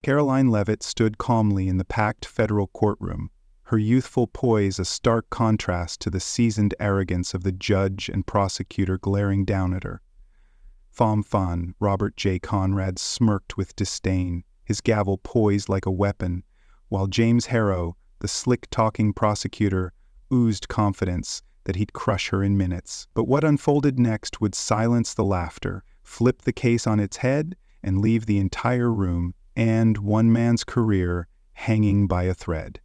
Karoline Leavitt stood calmly in the packed federal courtroom, her youthful poise a stark contrast to the seasoned arrogance of the judge and prosecutor glaring down at her. Fan, Robert J. Conrad, smirked with disdain, his gavel poised like a weapon, while James Harrow, the slick-talking prosecutor, oozed confidence that he'd crush her in minutes. But what unfolded next would silence the laughter, flip the case on its head, and leave the entire room and one man's career hanging by a thread.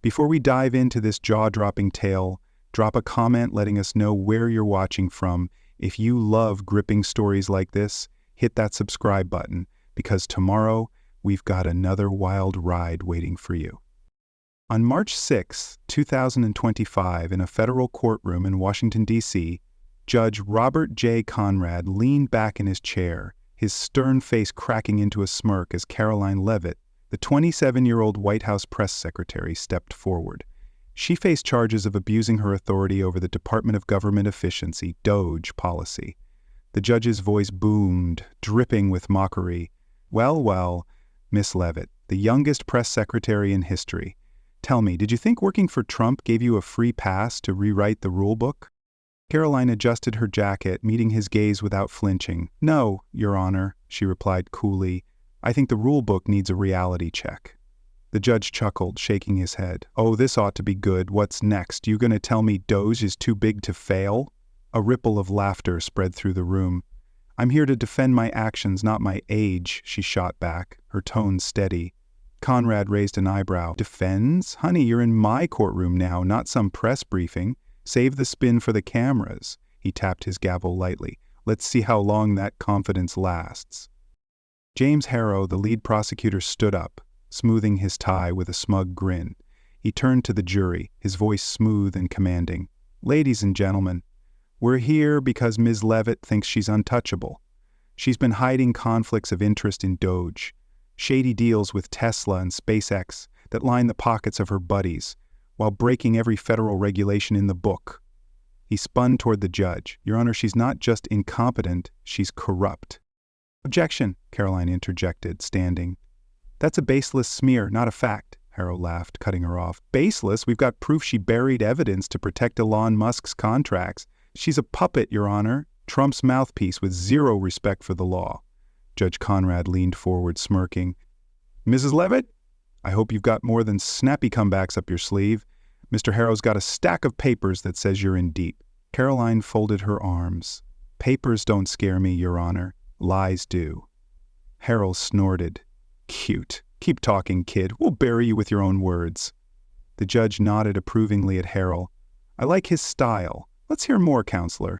Before we dive into this jaw-dropping tale, drop a comment letting us know where you're watching from. If you love gripping stories like this, hit that subscribe button, because tomorrow we've got another wild ride waiting for you. On March 6, 2025, in a federal courtroom in Washington, D.C., Judge Robert J. Conrad leaned back in his chair, his stern face cracking into a smirk as Karoline Leavitt, the 27-year-old White House press secretary, stepped forward. She faced charges of abusing her authority over the Department of Government Efficiency, DOGE, policy. The judge's voice boomed, dripping with mockery. Well, Miss Leavitt, the youngest press secretary in history. Tell me, did you think working for Trump gave you a free pass to rewrite the rulebook? Karoline adjusted her jacket, meeting his gaze without flinching. No, Your Honor, she replied coolly. I think the rulebook needs a reality check. The judge chuckled, shaking his head. Oh, this ought to be good. What's next? You gonna tell me DOGE is too big to fail? A ripple of laughter spread through the room. I'm here to defend my actions, not my age, she shot back, her tone steady. Conrad raised an eyebrow. Defends? Honey, you're in my courtroom now, not some press briefing. Save the spin for the cameras. He tapped his gavel lightly. Let's see how long that confidence lasts. James Harrow, the lead prosecutor, stood up, smoothing his tie with a smug grin. He turned to the jury, his voice smooth and commanding. Ladies and gentlemen, we're here because Ms. Leavitt thinks she's untouchable. She's been hiding conflicts of interest in DOGE, shady deals with Tesla and SpaceX that line the pockets of her buddies, while breaking every federal regulation in the book. He spun toward the judge. Your Honor, she's not just incompetent, she's corrupt. Objection, Karoline interjected, standing. That's a baseless smear, not a fact, Harrow laughed, cutting her off. Baseless? We've got proof she buried evidence to protect Elon Musk's contracts. She's a puppet, Your Honor, Trump's mouthpiece with zero respect for the law. Judge Conrad leaned forward, smirking. Mrs. Leavitt? I hope you've got more than snappy comebacks up your sleeve. Mr. Harrow's got a stack of papers that says you're in deep. Karoline folded her arms. Papers don't scare me, Your Honor. Lies do. Harrow snorted. Cute. Keep talking, kid. We'll bury you with your own words. The judge nodded approvingly at Harrow. I like his style. Let's hear more, counselor.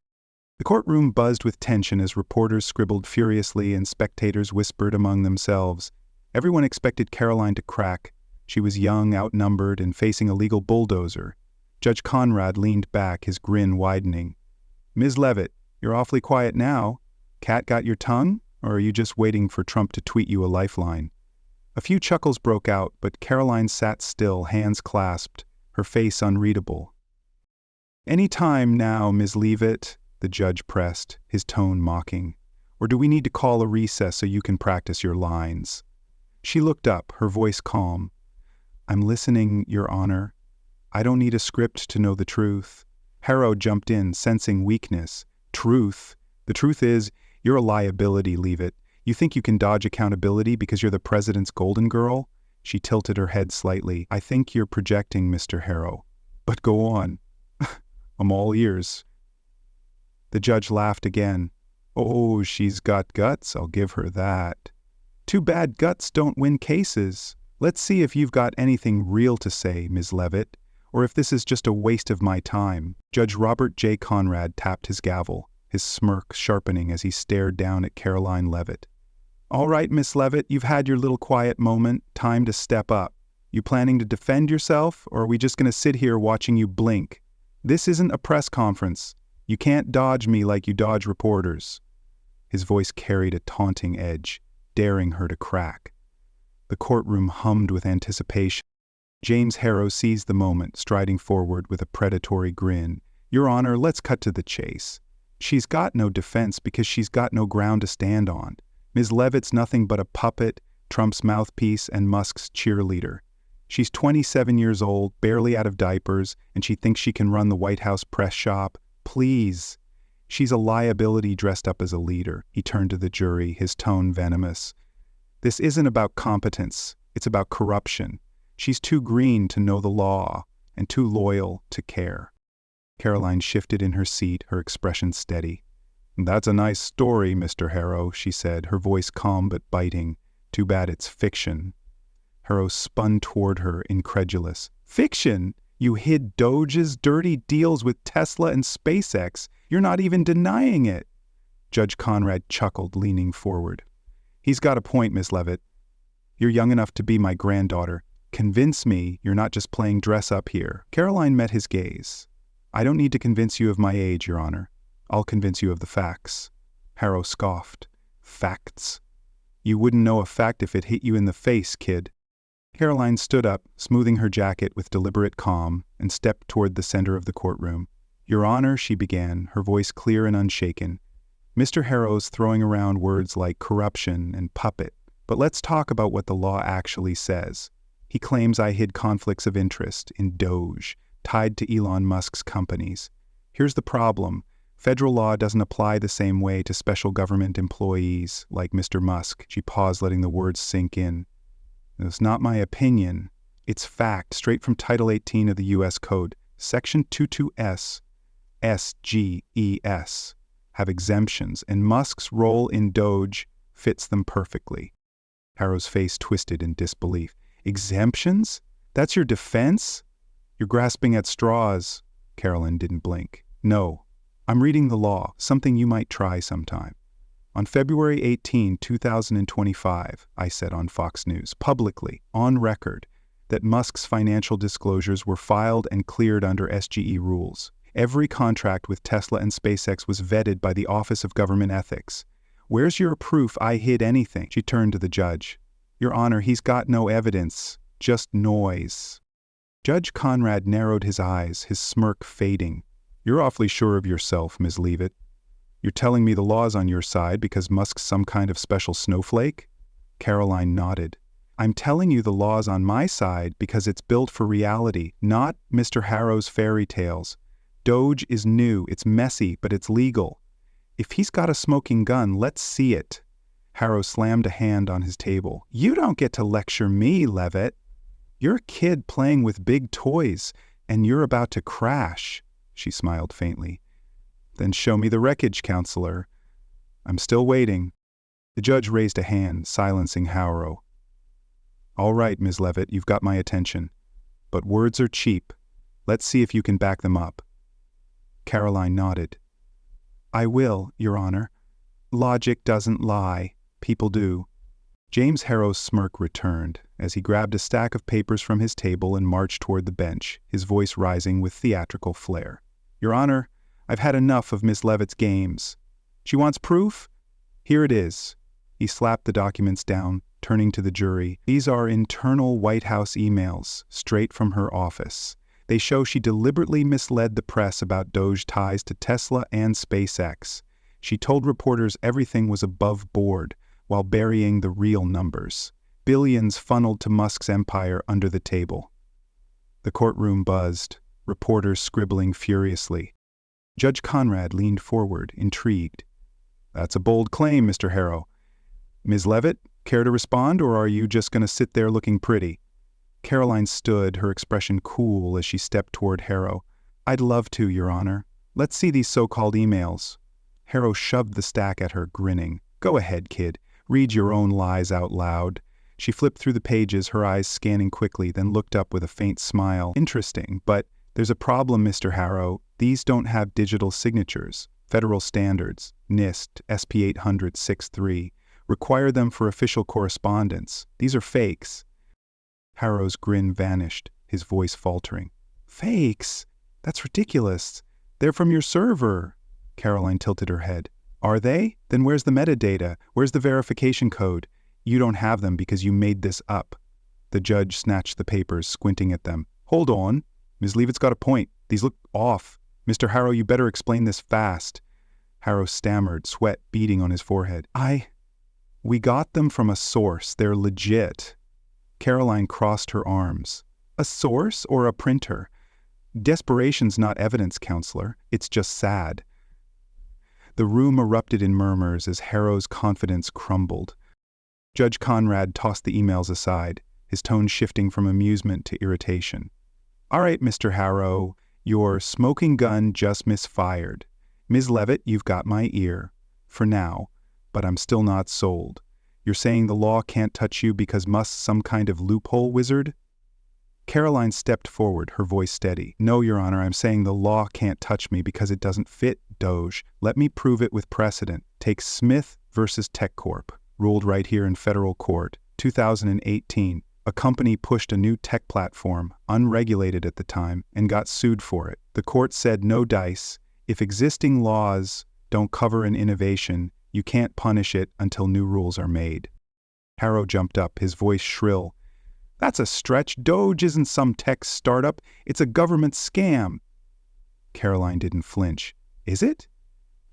The courtroom buzzed with tension as reporters scribbled furiously and spectators whispered among themselves. Everyone expected Karoline to crack. She was young, outnumbered, and facing a legal bulldozer. Judge Conrad leaned back, his grin widening. Ms. Leavitt, you're awfully quiet now. Cat got your tongue? Or are you just waiting for Trump to tweet you a lifeline? A few chuckles broke out, but Karoline sat still, hands clasped, her face unreadable. Any time now, Ms. Leavitt, the judge pressed, his tone mocking. Or do we need to call a recess so you can practice your lines? She looked up, her voice calm. I'm listening, Your Honor. I don't need a script to know the truth. Harrow jumped in, sensing weakness. Truth? The truth is, you're a liability, Leavitt. You think you can dodge accountability because you're the president's golden girl? She tilted her head slightly. I think you're projecting, Mr. Harrow. But go on. I'm all ears. The judge laughed again. Oh, she's got guts, I'll give her that. Too bad guts don't win cases. Let's see if you've got anything real to say, Ms. Leavitt, or if this is just a waste of my time. Judge Robert J. Conrad tapped his gavel, his smirk sharpening as he stared down at Karoline Leavitt. All right, Miss Leavitt, you've had your little quiet moment. Time to step up. You planning to defend yourself, or are we just going to sit here watching you blink? This isn't a press conference. You can't dodge me like you dodge reporters. His voice carried a taunting edge, daring her to crack. The courtroom hummed with anticipation. James Harrow seized the moment, striding forward with a predatory grin. Your Honor, let's cut to the chase. She's got no defense because she's got no ground to stand on. Ms. Leavitt's nothing but a puppet, Trump's mouthpiece and Musk's cheerleader. She's 27 years old, barely out of diapers, and she thinks she can run the White House press shop. Please. She's a liability dressed up as a leader. He turned to the jury, his tone venomous. This isn't about competence. It's about corruption. She's too green to know the law, and too loyal to care. Karoline shifted in her seat, her expression steady. "That's a nice story, Mr. Harrow," she said, her voice calm but biting. "Too bad it's fiction." Harrow spun toward her, incredulous. "Fiction? You hid Doge's dirty deals with Tesla and SpaceX. You're not even denying it." Judge Conrad chuckled, leaning forward. "He's got a point, Miss Leavitt. You're young enough to be my granddaughter. Convince me you're not just playing dress-up here." Karoline met his gaze. "I don't need to convince you of my age, Your Honor. I'll convince you of the facts." Harrow scoffed. "Facts? You wouldn't know a fact if it hit you in the face, kid." Karoline stood up, smoothing her jacket with deliberate calm, and stepped toward the center of the courtroom. "Your Honor," she began, her voice clear and unshaken. "Mr. Harrow's throwing around words like corruption and puppet, but let's talk about what the law actually says. He claims I hid conflicts of interest in Doge, tied to Elon Musk's companies. Here's the problem. Federal law doesn't apply the same way to special government employees like Mr. Musk." She paused, letting the words sink in. "It's not my opinion. It's fact, straight from Title 18 of the U.S. Code. Section 22S, SGES, have exemptions, and Musk's role in Doge fits them perfectly." Harrow's face twisted in disbelief. "Exemptions? That's your defense? You're grasping at straws." Karoline didn't blink. "No, I'm reading the law, something you might try sometime. On February 18, 2025, I said on Fox News, publicly, on record, that Musk's financial disclosures were filed and cleared under SGE rules. Every contract with Tesla and SpaceX was vetted by the Office of Government Ethics. Where's your proof I hid anything?" She turned to the judge. "Your Honor, he's got no evidence, just noise." Judge Conrad narrowed his eyes, his smirk fading. "You're awfully sure of yourself, Ms. Leavitt. You're telling me the law's on your side because Musk's some kind of special snowflake?" Karoline nodded. "I'm telling you the law's on my side because it's built for reality, not Mr. Harrow's fairy tales. Doge is new, it's messy, but it's legal. If he's got a smoking gun, let's see it." Harrow slammed a hand on his table. "You don't get to lecture me, Leavitt. You're a kid playing with big toys, and you're about to crash." She smiled faintly. "Then show me the wreckage, counselor." "I'm still waiting." The judge raised a hand, silencing Harrow. "All right, Ms. Leavitt, you've got my attention. But words are cheap. Let's see if you can back them up." Karoline nodded. "I will, Your Honor. Logic doesn't lie. People do." James Harrow's smirk returned as he grabbed a stack of papers from his table and marched toward the bench, his voice rising with theatrical flair. "Your Honor, I've had enough of Miss Leavitt's games. She wants proof? Here it is." He slapped the documents down, turning to the jury. "These are internal White House emails, straight from her office. They show she deliberately misled the press about Doge ties to Tesla and SpaceX. She told reporters everything was above board, while burying the real numbers. Billions funneled to Musk's empire under the table." The courtroom buzzed, reporters scribbling furiously. Judge Conrad leaned forward, intrigued. "That's a bold claim, Mr. Harrow. Ms. Leavitt, care to respond, or are you just going to sit there looking pretty?" Karoline stood, her expression cool as she stepped toward Harrow. "I'd love to, Your Honor. Let's see these so-called emails." Harrow shoved the stack at her, grinning. "Go ahead, kid. Read your own lies out loud." She flipped through the pages, her eyes scanning quickly, then looked up with a faint smile. "Interesting, but there's a problem, Mr. Harrow. These don't have digital signatures. Federal standards, NIST, SP 800-63, require them for official correspondence. These are fakes." Harrow's grin vanished, his voice faltering. "Fakes? That's ridiculous. They're from your server." Karoline tilted her head. "Are they? Then where's the metadata? Where's the verification code? You don't have them because you made this up." The judge snatched the papers, squinting at them. "Hold on. Ms. Leavitt's got a point. These look off. Mr. Harrow, you better explain this fast." Harrow stammered, sweat beading on his forehead. We got them from a source. They're legit. Karoline crossed her arms. A source or a printer? Desperation's not evidence, counselor. It's just sad. The room erupted in murmurs as Harrow's confidence crumbled. Judge Conrad tossed the emails aside, his tone shifting from amusement to irritation. All right, Mr. Harrow, your smoking gun just misfired. Ms. Leavitt, you've got my ear. For now. But I'm still not sold. You're saying the law can't touch you because must some kind of loophole wizard? Karoline stepped forward, her voice steady. No, Your Honor, I'm saying the law can't touch me because it doesn't fit, Doge. Let me prove it with precedent. Take Smith versus TechCorp, ruled right here in federal court, 2018. A company pushed a new tech platform, unregulated at the time, and got sued for it. The court said no dice. If existing laws don't cover an innovation, you can't punish it until new rules are made. Harrow jumped up, his voice shrill. That's a stretch. Doge isn't some tech startup. It's a government scam. Karoline didn't flinch. Is it?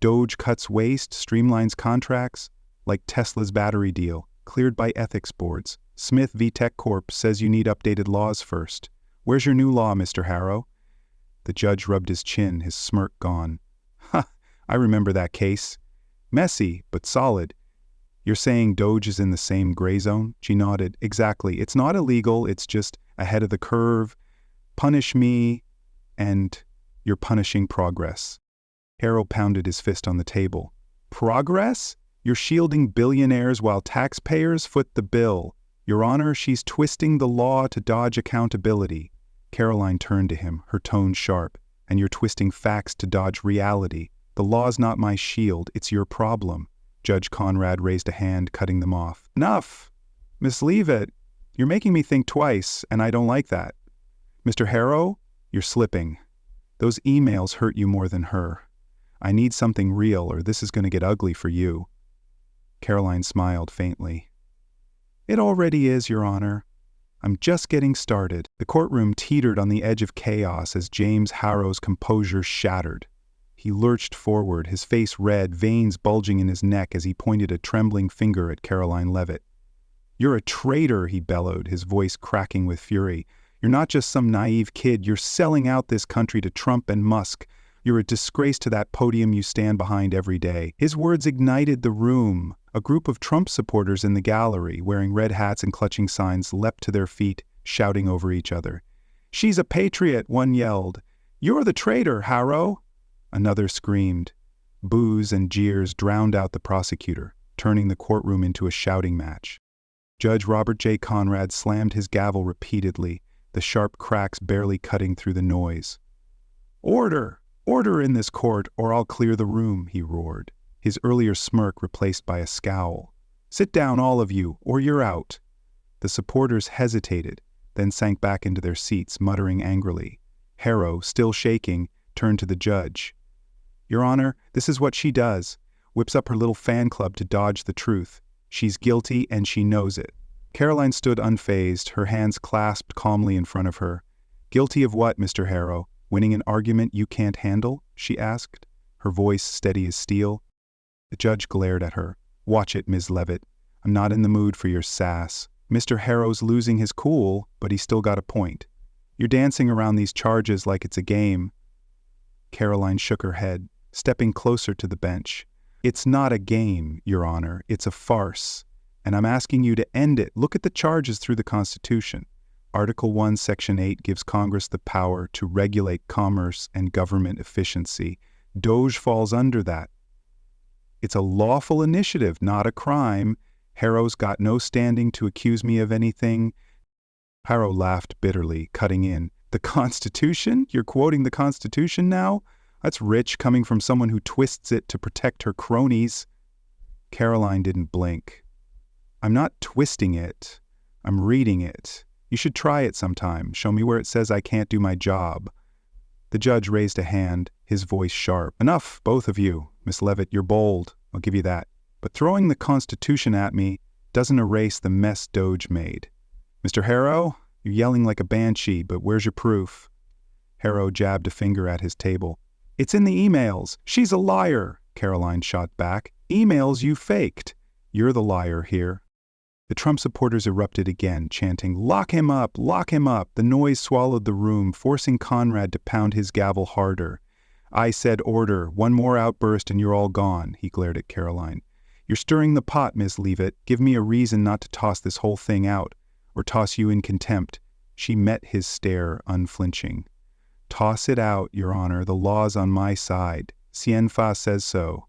Doge cuts waste, streamlines contracts, like Tesla's battery deal, cleared by ethics boards. Smith v. TechCorp says you need updated laws first. Where's your new law, Mr. Harrow? The judge rubbed his chin, his smirk gone. Ha, I remember that case. Messy, but solid. You're saying Doge is in the same gray zone? She nodded. Exactly. It's not illegal, it's just ahead of the curve. Punish me, and you're punishing progress. Harrow pounded his fist on the table. Progress? You're shielding billionaires while taxpayers foot the bill. Your Honor, she's twisting the law to dodge accountability. Karoline turned to him, her tone sharp. And you're twisting facts to dodge reality. The law's not my shield, it's your problem. Judge Conrad raised a hand, cutting them off. Enough! Miss Leavitt, you're making me think twice, and I don't like that. Mr. Harrow, you're slipping. Those emails hurt you more than her. I need something real, or this is going to get ugly for you. Karoline smiled faintly. It already is, Your Honor. I'm just getting started. The courtroom teetered on the edge of chaos as James Harrow's composure shattered. He lurched forward, his face red, veins bulging in his neck as he pointed a trembling finger at Karoline Leavitt. You're a traitor, he bellowed, his voice cracking with fury. You're not just some naive kid, you're selling out this country to Trump and Musk. You're a disgrace to that podium you stand behind every day. His words ignited the room. A group of Trump supporters in the gallery, wearing red hats and clutching signs, leapt to their feet, shouting over each other. She's a patriot, one yelled. You're the traitor, Harrow! Another screamed. Boos and jeers drowned out the prosecutor, turning the courtroom into a shouting match. Judge Robert J. Conrad slammed his gavel repeatedly, the sharp cracks barely cutting through the noise. Order! Order in this court, or I'll clear the room, he roared, his earlier smirk replaced by a scowl. Sit down, all of you, or you're out. The supporters hesitated, then sank back into their seats, muttering angrily. Harrow, still shaking, turned to the judge. Your Honor, this is what she does. Whips up her little fan club to dodge the truth. She's guilty and she knows it. Karoline stood unfazed, her hands clasped calmly in front of her. Guilty of what, Mr. Harrow? Winning an argument you can't handle? She asked, her voice steady as steel. The judge glared at her. Watch it, Ms. Leavitt. I'm not in the mood for your sass. Mr. Harrow's losing his cool, but he's still got a point. You're dancing around these charges like it's a game. Karoline shook her head, stepping closer to the bench. It's not a game, Your Honor. It's a farce. And I'm asking you to end it. Look at the charges through the Constitution. Article 1, Section 8 gives Congress the power to regulate commerce and government efficiency. Doge falls under that. It's a lawful initiative, not a crime. Harrow's got no standing to accuse me of anything. Harrow laughed bitterly, cutting in. The Constitution? You're quoting the Constitution now? That's rich coming from someone who twists it to protect her cronies. Karoline didn't blink. I'm not twisting it. I'm reading it. You should try it sometime. Show me where it says I can't do my job. The judge raised a hand, his voice sharp. Enough, both of you. Miss Leavitt, you're bold. I'll give you that. But throwing the Constitution at me doesn't erase the mess Doge made. Mr. Harrow, you're yelling like a banshee, but where's your proof? Harrow jabbed a finger at his table. It's in the emails. She's a liar, Karoline shot back. Emails you faked. You're the liar here." The Trump supporters erupted again, chanting, "Lock him up! Lock him up!" The noise swallowed the room, forcing Conrad to pound his gavel harder. "I said order. One more outburst and you're all gone," he glared at Karoline. "You're stirring the pot, Miss Leavitt. Give me a reason not to toss this whole thing out, or toss you in contempt." She met his stare, unflinching. "Toss it out, Your Honor. The law's on my side. Cienfa says so."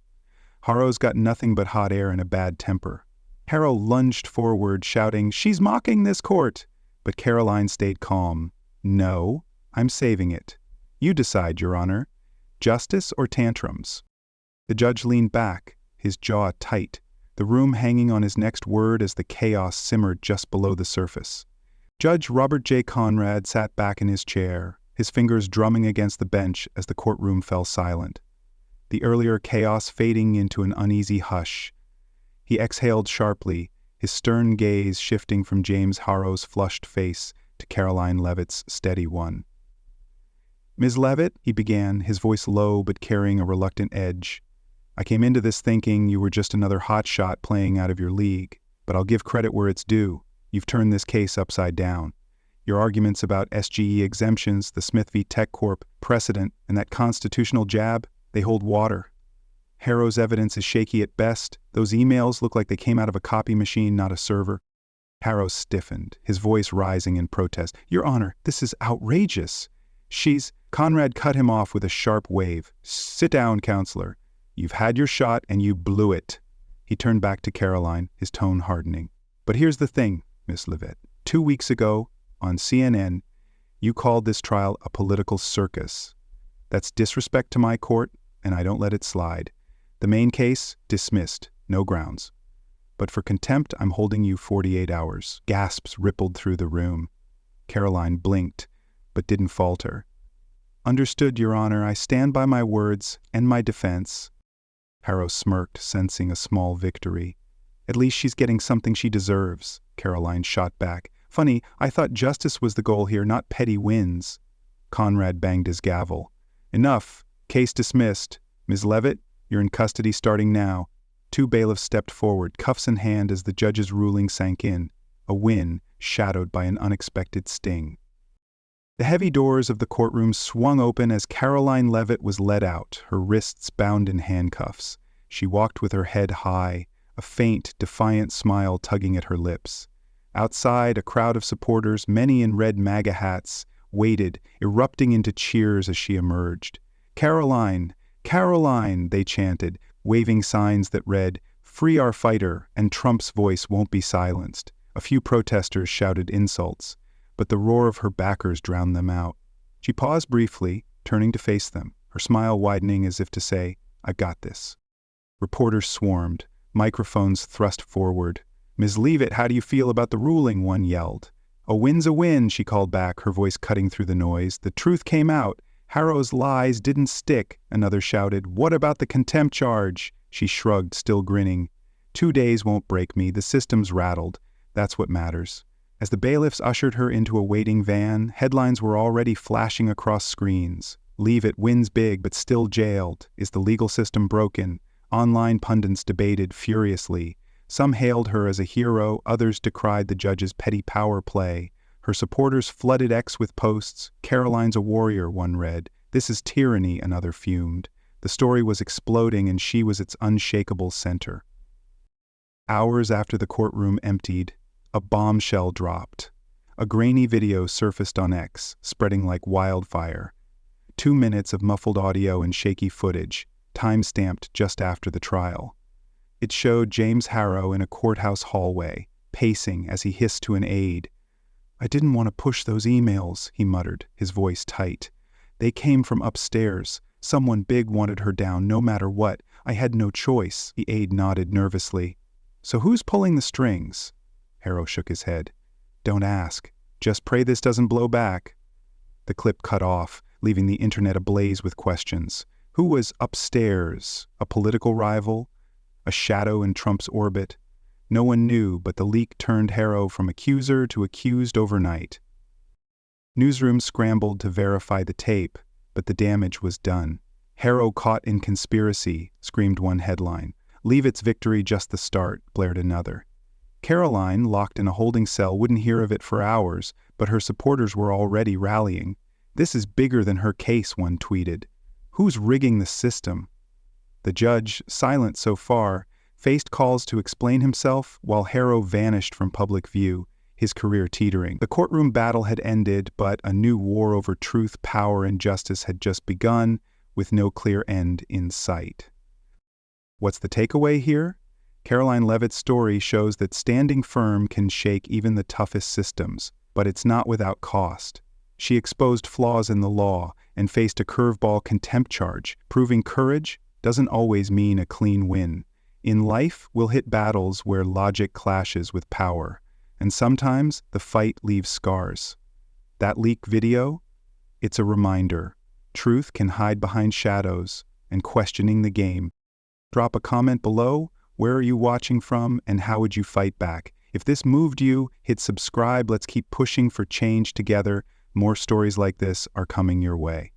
Harrow's got nothing but hot air and a bad temper. Harrow lunged forward, shouting, "She's mocking this court!" But Karoline stayed calm. "No, I'm saving it. You decide, Your Honor. Justice or tantrums?" The judge leaned back, his jaw tight, the room hanging on his next word as the chaos simmered just below the surface. Judge Robert J. Conrad sat back in his chair, his fingers drumming against the bench as the courtroom fell silent. The earlier chaos fading into an uneasy hush. He exhaled sharply, his stern gaze shifting from James Harrow's flushed face to Karoline Leavitt's steady one. "Ms. Leavitt," he began, his voice low but carrying a reluctant edge, "I came into this thinking you were just another hotshot playing out of your league, but I'll give credit where it's due. You've turned this case upside down. Your arguments about SGE exemptions, the Smith v. Tech Corp precedent, and that constitutional jab, they hold water. Harrow's evidence is shaky at best. Those emails look like they came out of a copy machine, not a server." Harrow stiffened, his voice rising in protest. "Your Honor, this is outrageous. Conrad cut him off with a sharp wave. "Sit down, counselor. You've had your shot and you blew it." He turned back to Karoline, his tone hardening. "But here's the thing, Miss Leavitt. 2 weeks ago, on CNN, you called this trial a political circus. That's disrespect to my court, and I don't let it slide. The main case, dismissed, no grounds. But for contempt, I'm holding you 48 hours. Gasps rippled through the room. Karoline blinked, but didn't falter. "Understood, Your Honor. I stand by my words and my defense." Harrow smirked, sensing a small victory. "At least she's getting something she deserves," Karoline shot back. "Funny, I thought justice was the goal here, not petty wins." Conrad banged his gavel. "Enough. Case dismissed. Ms. Leavitt, you're in custody starting now." 2 bailiffs stepped forward, cuffs in hand as the judge's ruling sank in, a win shadowed by an unexpected sting. The heavy doors of the courtroom swung open as Karoline Leavitt was led out, her wrists bound in handcuffs. She walked with her head high, a faint, defiant smile tugging at her lips. Outside, a crowd of supporters, many in red MAGA hats, waited, erupting into cheers as she emerged. "Karoline! Karoline!" they chanted, waving signs that read, "Free our fighter," and Trump's voice won't be silenced. A few protesters shouted insults, but the roar of her backers drowned them out. She paused briefly, turning to face them, her smile widening as if to say, "I've got this." Reporters swarmed, microphones thrust forward. "Ms. Leavitt, how do you feel about the ruling?" one yelled. "A win's a win," she called back, her voice cutting through the noise. "The truth came out. Harrow's lies didn't stick," another shouted. "What about the contempt charge?" She shrugged, still grinning. 2 days won't break me. The system's rattled. That's what matters." As the bailiffs ushered her into a waiting van, headlines were already flashing across screens. "Leavitt wins big but still jailed. Is the legal system broken?" Online pundits debated furiously. Some hailed her as a hero, others decried the judge's petty power play. Her supporters flooded X with posts. "Karoline's a warrior," one read. "This is tyranny," another fumed. The story was exploding and she was its unshakable center. Hours after the courtroom emptied, a bombshell dropped. A grainy video surfaced on X, spreading like wildfire. 2 minutes of muffled audio and shaky footage, time-stamped just after the trial. It showed James Harrow in a courthouse hallway, pacing as he hissed to an aide. "I didn't want to push those emails," he muttered, his voice tight. "They came from upstairs. Someone big wanted her down no matter what. I had no choice." The aide nodded nervously. "So who's pulling the strings?" Harrow shook his head. "Don't ask. Just pray this doesn't blow back." The clip cut off, leaving the internet ablaze with questions. Who was upstairs? A political rival? A shadow in Trump's orbit? No one knew, but the leak turned Harrow from accuser to accused overnight. Newsrooms scrambled to verify the tape, but the damage was done. "Harrow caught in conspiracy," screamed one headline. Leavitt's victory just the start, blared another. Karoline, locked in a holding cell, wouldn't hear of it for hours, but her supporters were already rallying. This is bigger than her case, one tweeted. Who's rigging the system? The judge, silent so far, faced calls to explain himself while Harrow vanished from public view, his career teetering. The courtroom battle had ended, but a new war over truth, power, and justice had just begun, with no clear end in sight. What's the takeaway here? Karoline Leavitt's story shows that standing firm can shake even the toughest systems, but it's not without cost. She exposed flaws in the law and faced a curveball contempt charge, proving courage doesn't always mean a clean win. In life, we'll hit battles where logic clashes with power, and sometimes the fight leaves scars. That leak video? It's a reminder. Truth can hide behind shadows, and questioning the game. Drop a comment below. Where are you watching from, and how would you fight back? If this moved you, hit subscribe. Let's keep pushing for change together. More stories like this are coming your way.